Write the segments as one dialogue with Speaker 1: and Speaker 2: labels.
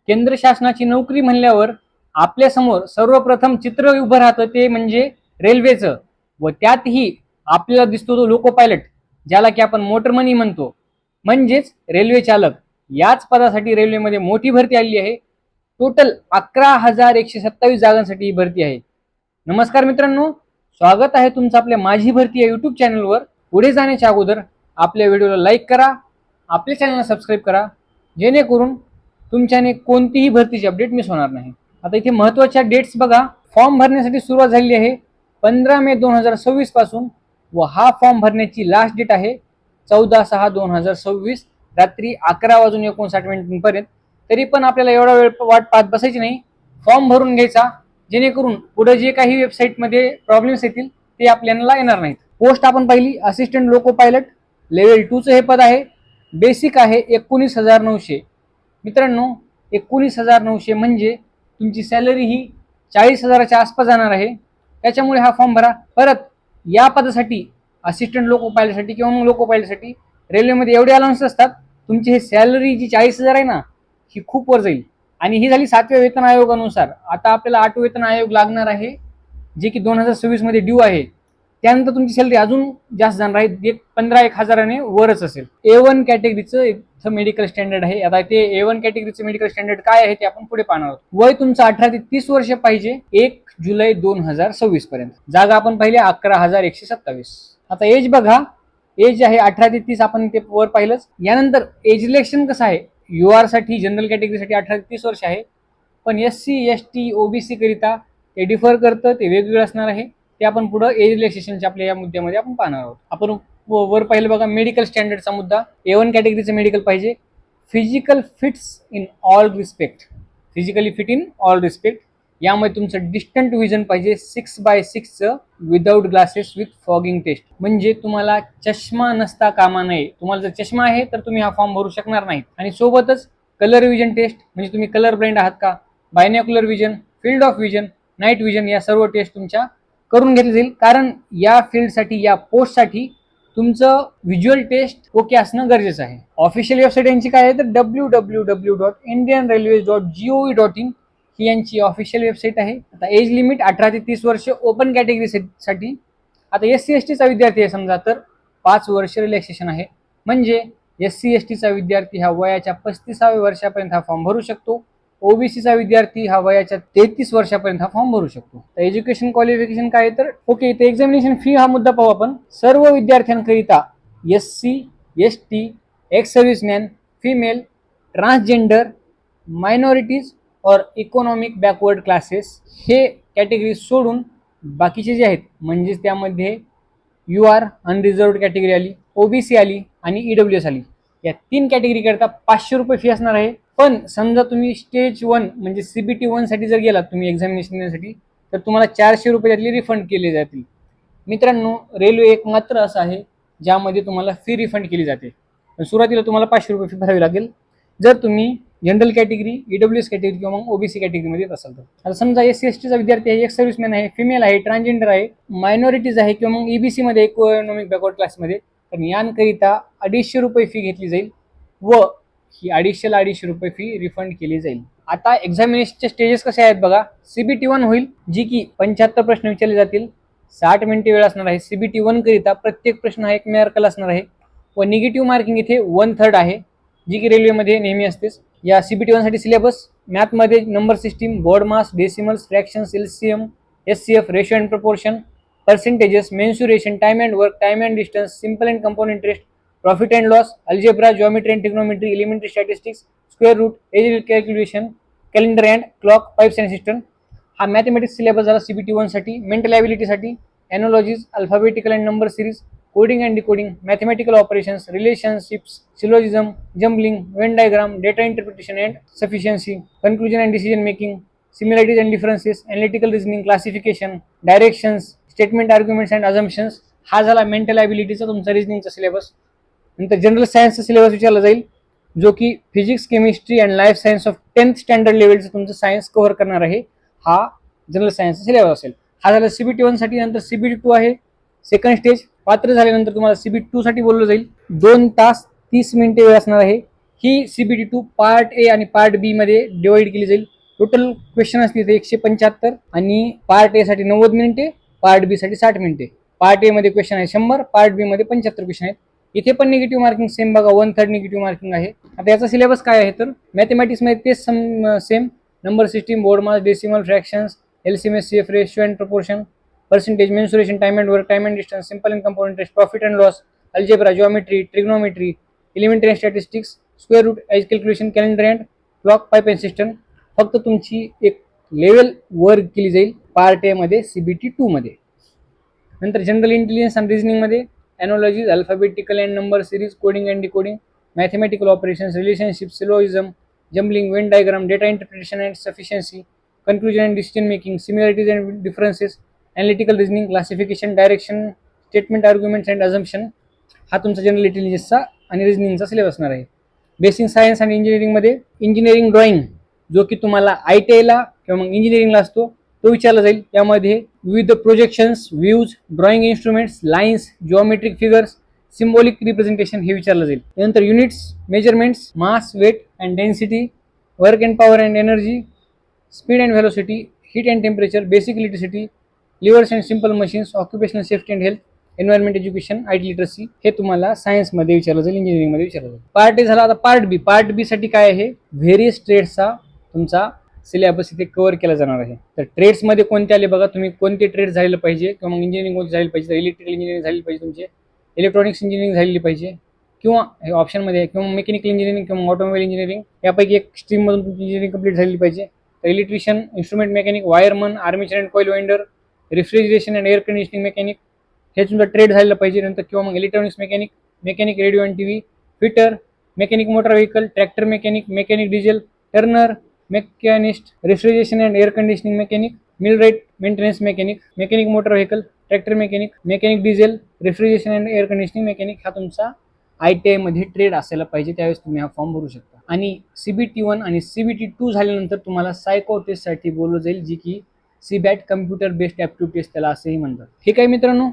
Speaker 1: केंद्र शासनाची नोकरी म्हणल्यावर आपल्या समोर सर्वप्रथम चित्र उभं राहतं ते म्हणजे रेल्वेचं, व त्यातही आपल्याला दिसतो तो लोको पायलट, ज्याला की आपण मोटर मनी म्हणतो, म्हणजेच रेल्वे चालक. याच पदासाठी रेल्वेमध्ये मोठी भरती आली आहे. टोटल 11,127 जागांसाठी ही भरती आहे. नमस्कार मित्रांनो, स्वागत आहे तुमचं आपल्या माझी भरती या यूट्यूब चॅनलवर. पुढे जाण्याच्या अगोदर आपल्या व्हिडिओला लाईक करा, आपल्या चॅनलला सबस्क्राईब करा, जेणेकरून तुमच्याने कोणतीही भरतीची अपडेट मिस होणार नाही. आता इथे महत्त्वाच्या डेट्स बघा. फॉर्म भरण्यासाठी सुरुवात झाली आहे 15 मे 2026 पासून, व हा फॉर्म भरण्याची लास्ट डेट आहे 14/6/2026 रात्री 11:59 पर्यंत. तरी पण आपल्याला एवढा वेळ वाट पाहत बसायची नाही, फॉर्म भरून घ्यायचा, जेणेकरून पुढे जे काही वेबसाईटमध्ये प्रॉब्लेम्स येतील ते आपल्याला येणार नाहीत. पोस्ट आपण पाहिली असिस्टंट लोको पायलट, लेवल 2चं हे पद आहे. बेसिक आहे 19,900. मित्रांनो, 19,900 म्हणजे तुमची सॅलरी ही 40,000च्या आसपास जाणार आहे. त्याच्यामुळे हा फॉर्म भरा. परत या पदासाठी असिस्टंट लोको पायलटसाठी किंवा मग लोको पायलटसाठी रेल्वेमध्ये एवढे अलाउन्स असतात, तुमची हे सॅलरी जी 40,000 आहे ना, ही खूप वर जाईल. आणि ही झाली 7व्या वेतन आयोगानुसार. आता आपल्याला 8वें वेतन आयोग लागणार आहे, जे की 2026 मध्ये ड्यू आहे. त्यानंतर तुमची सॅलरी अजून जास्त जाणार आहे, 15,000 वरच असेल. A1 कॅटेगरीचं इथं मेडिकल स्टँडर्ड आहे. आता ते A1 कॅटेगरीचं मेडिकल स्टँडर्ड काय आहे ते आपण पुढे पाहणार आहोत. वय तुमचं 18 ते 30 वर्ष पाहिजे 1 जुलै 2026 पर्यंत. जागा आपण पाहिल्या 11,127. आता एज बघा, एज आहे 18 ते 30, आपण ते वर पाहिलंच. यानंतर एज रिलेक्शन कसं आहे, UR साठी जनरल कॅटेगरीसाठी 18 ते 30 वर्ष आहे, पण SC ST OBC करिता ते डिफर करतं, ते वेगवेगळं असणार आहे. ते आपण पुढे एज रिलॅक्सेशनच्या आपल्या या मुद्द्यामध्ये आपण पाहणार आहोत. आपण वर पाहिलं बघा, मेडिकल स्टँडर्डचा मुद्दा. A1 कॅटेगरीचं मेडिकल पाहिजे. Physical fits in all respect, physically fit in all respect. यामध्ये तुमचं डिस्टंट विजन पाहिजे 6x6चं without glasses with fogging test, म्हणजे तुम्हाला चष्मा नसता कामा नये. तुम्हाला जर चष्मा आहे तर तुम्ही हा फॉर्म भरू शकणार नाहीत. आणि सोबतच कलर विजन टेस्ट, म्हणजे तुम्ही कलर ब्लाइंड आहात का, binocular vision, field of vision, night vision, या सर्व टेस्ट तुमच्या करून घेतली जाईल. कारण या फील्डसाठी, या पोस्टसाठी तुमचं व्हिज्युअल टेस्ट ओके असणं गरजेचं आहे. ऑफिशियल वेबसाईट यांची काय आहे तर www.indianrailways.gov.in ही यांची ऑफिशियल वेबसाईट आहे. आता एज लिमिट 18 ते 30 वर्ष ओपन कॅटेगरीसाठी. आता SC STचा विद्यार्थी आहे समजा तर 5 वर्ष रिलॅक्सेशन आहे, म्हणजे SC STचा विद्यार्थी हा वयाच्या 35व्या वर्षापर्यंत हा फॉर्म भरू शकतो. OBCचा विद्यार्थी हा वयाच्या 33 वर्षापर्यंत हा फॉर्म भरू शकतो. एज्युकेशन क्वालिफिकेशन काय तर ओके. इथे एक्झामिनेशन फी हा मुद्दा पाहू आपण. सर्व विद्यार्थ्यांकरिता SC ST, ex serviceman, female, transgender, minorities और इकॉनॉमिक बॅकवर्ड क्लासेस हे कॅटेगरी सोडून बाकीचे जे आहेत, म्हणजेच त्यामध्ये UR अनरिझर्व्ड कॅटेगरी आली, OBC आली आणि EWS आली, या 3 कॅटेगरी करता 500 रुपये फी असणार आहे. पण समजा तुम्ही स्टेज 1 म्हणजे CBT 1 साठी जर गेलात तुम्ही एक्झामिनेशन देण्यासाठी, तर तुम्हाला 400 रुपये त्यातले रिफंड केले जातील. मित्रांनो, रेल्वे एक मात्र असं आहे ज्यामध्ये तुम्हाला फी रिफंड केली जाते. पण सुरुवातीला तुम्हाला 500 रुपये फी भरावी लागेल जर तुम्ही जनरल कॅटेगरी, EWS कॅटेगरी किंवा मग OBC कॅटेगरीमध्ये येत असाल तर. आता समजा SC STचा विद्यार्थी आहे, एक्स सर्व्हिसमॅन आहे, फिमेल आहे, ट्रान्सजेंडर आहे, मायनॉरिटीज आहे किंवा मग EBC मध्ये, इकॉनॉमिक बॅकवर्ड क्लासमध्ये, तर यांकरिता 250 रुपये फी घेतली जाईल व ही 250 रुपये फी रिफंड केली जाईल. आता एक्झामिनेशनचे स्टेजेस कसे आहेत बघा. CBT 1 होईल, जी की 75 प्रश्न विचारले जातील, 60 मिनिटे वेळ असणार आहे. CBT 1 करिता प्रत्येक प्रश्न हा 1 मार्काला असणार आहे व निगेटिव्ह मार्किंग इथे 1/3 आहे, जी की रेल्वेमध्ये नेहमी असतेच. या CBT 1 साठी सिलेबस मॅथमध्ये number system, BODMAS, decimals, fractions, LCM, SCF, ratio and proportion, percentages, mensuration, time and work, time and distance, simple and compound interest, profit and loss, algebra, geometry and trigonometry, elementary statistics, square root, age calculation, calendar and clock, pipes and cistern. हा mathematics syllabus झाला CBT 1 साठी. Mental ॲबिलिटीसाठी analogies, alphabetical and number series, coding and decoding, mathematical operations, relationships, syllogism, jumbling, Venn diagram, data interpretation and sufficiency, conclusion and decision making, similarities and differences, analytical reasoning, classification, directions, statement, arguments and assumptions. हा झाला mental ॲबिलिटीचा तुमचा रिझनिंगचा syllabus. नंतर general science syllabus विचारला जाईल, जो की physics, chemistry and life science of 10th standard लेवलचं तुमचं सायन्स कव्हर करणार आहे. हा जनरल सायन्सचा सिलेबस असेल. हा झाला CBT 1 साठी. नंतर CBT 2 आहे, सेकंड स्टेज. पात्र झाल्यानंतर तुम्हाला CBT 2 साठी बोललं जाईल. 2 तास 30 मिनिटे वेळ असणार आहे. ही CBT2 पार्ट ए आणि पार्ट बी मध्ये डिवाइड केली जाईल. टोटल क्वेश्चन असतील ते 175 आणि पार्ट ए साठी 90 मिनिटे, पार्ट बी साठी 60 मिनिटे. पार्ट ए मध्ये क्वेश्चन आहे 100, पार्ट बी मध्ये 75 क्वेश्चन आहेत. इथे पण निगेटिव्ह मार्किंग सेम बघा, 1/3 निगेटिव्ह मार्किंग आहे. आता याचा सिलेबस काय आहे तर मॅथमॅटिक्स मध्ये तेच same, number system, board mass, decimal, fractions, LCM, CF, ratio and proportion, percentage, mensuration, time and work, time and distance, simple and compound interest, profit and loss, algebra, geometry, trigonometry, elementary and statistics, square root, edge calculation, calendar and clock, pipe and system. फक्त तुमची एक level वर केली जाईल part A मध्ये CBT2 मध्ये. नंतर general intelligence and reasoning मध्ये analogies, alphabetical and number series, coding and decoding, mathematical operations, relationship, syllogism, jumbling, Venn diagram, data interpretation and sufficiency, conclusion and decision making, similarities and differences, analytical reasoning, classification, direction, statement, arguments and assumption. हा तुमचा general इंटेलिजन्सचा आणि रिझनिंगचा syllabus असणार आहे. Basic science आणि इंजिनिअरिंगमध्ये engineering drawing, जो की तुम्हाला ITIला किंवा मग इंजिनिअरिंगला असतो, तो विचारला जाईल. त्यामध्ये विविध projections, views, drawing instruments, lines, geometric figures, symbolic representation हे विचारलं जाईल. त्यानंतर units, measurements, mass, weight and density, work and power and energy, speed and velocity, heat and temperature, basic electricity, levers and simple machines, occupational safety and health, environment education, IT literacy हे तुम्हाला सायन्समध्ये विचारलं जाईल, इंजिनिअरिंगमध्ये विचारलं जाईल. Part A झाला. आता पार्ट बी. पार्ट बी साठी काय आहे, व्हेरियस ट्रेड्सचा तुमचा सिलेबस इथे कव्हर केला जाणार आहे. तर ट्रेड्समध्ये कोणते आले बघा, तुम्ही कोणते ट्रेड झालेलं पाहिजे किंवा मग इंजिनिअरिंग कोणती झाली पाहिजे, इलेक्ट्रिकल इंजिनिअरिंग झाली पाहिजे, तुमचे इलेक्ट्रॉनिक्स इंजिनिअरिंग झालेली पाहिजे, किंवा हे ऑप्शनमध्ये किंवा मेकॅनिकल इंजिनिअरिंग किंवा ऑटोमोबाईल इंजिनिअरिंग यापैकी एक स्ट्रीममधून तुमची इंजिनिअरिंग कंप्लीट झालेली पाहिजे. तर electrician, instrument mechanic, wireman, armature and coil winder, refrigeration and air conditioning mechanic हे तुमचा ट्रेड झालेलं पाहिजे. नंतर किंवा मग electronics mechanic, mechanic radio and TV, fitter, mechanic motor vehicle, tractor mechanic, mechanic diesel, Turner, machinist, refrigeration and air conditioning mechanic, millwright maintenance mechanic, mechanic motor vehicle, tractor mechanic, mechanic diesel, refrigeration and air conditioning mechanic हा तुमचा ITI मध्ये trade असायला पाहिजे. त्यावेळेस तुम्ही हा form भरू शकता. आणि CBT1 आणि CBT2 झाल्यानंतर तुम्हाला सायको टेस्टसाठी बोलवलं जाईल, जी की CBAT computer based aptitude test त्याला असेही म्हणतात. ठीक आहे मित्रांनो,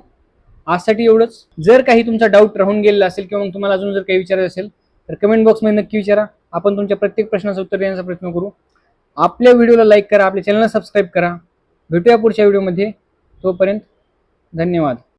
Speaker 1: आजसाठी एवढंच. जर काही तुमचा डाऊट राहून गेलेला असेल किंवा मग तुम्हाला अजून जर काही विचारायचं असेल तर कमेंट बॉक्समध्ये नक्की विचारा. आपण तुमच्या प्रत्येक प्रश्नाचं उत्तर देण्याचा प्रयत्न करू. आपल्या व्हिडिओला लाईक करा, आपल्या चॅनलला सबस्क्राईब करा. भेटूया पुढच्या व्हिडिओमध्ये. तोपर्यंत धन्यवाद.